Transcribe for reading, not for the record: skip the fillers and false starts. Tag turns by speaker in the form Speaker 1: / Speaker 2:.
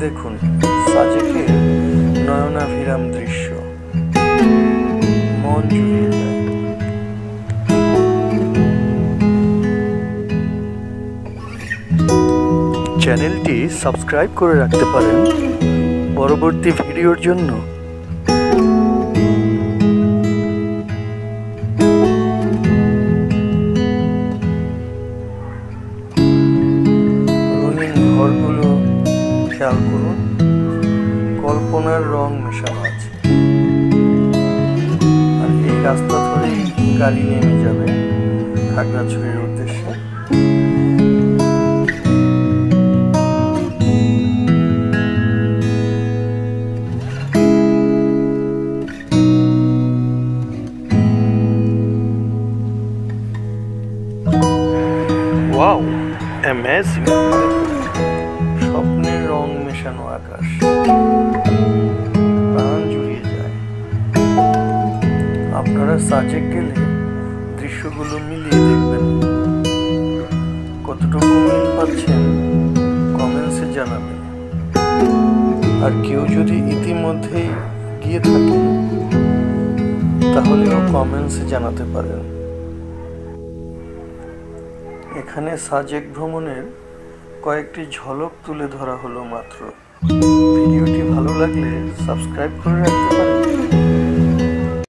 Speaker 1: দেখুন সাজেকের নয়নাভিরাম দৃশ্য, মন জুড়িয়ে যায়। চ্যানেলটি সাবস্ক্রাইব করে রাখতে পারেন পরবর্তী ভিডিওর জন্য। রঙিন ঘরগুলো খেয়াল করুন, কল্পনার রং মেশানো আছে। আর এই রাস্তা ধরেই গাড়ি নেমে যাবে খাগড়াছড়ির উদ্দেশ্যে। Wow, amazing! স্বপ্নের রং মেশানো আকাশ, প্রাণ জুড়িয়ে যায়। আপনারা সাজেক গেলে দৃশ্যগুলো মিলিয়ে দেখবেন। কতটুকু মিল পাচ্ছেন কমেন্টসে জানাবেন। আর কেউ যদি ইতিমধ্যেই গিয়ে থাকেন তাহলেও কমেন্টসে জানাতে পারেন। এখানে সাজেক ভ্রমণের কয়েকটি ঝলক তুলে ধরা হলো মাত্র। ভিডিওটি ভালো লাগলে সাবস্ক্রাইব করে রাখতে পারেন।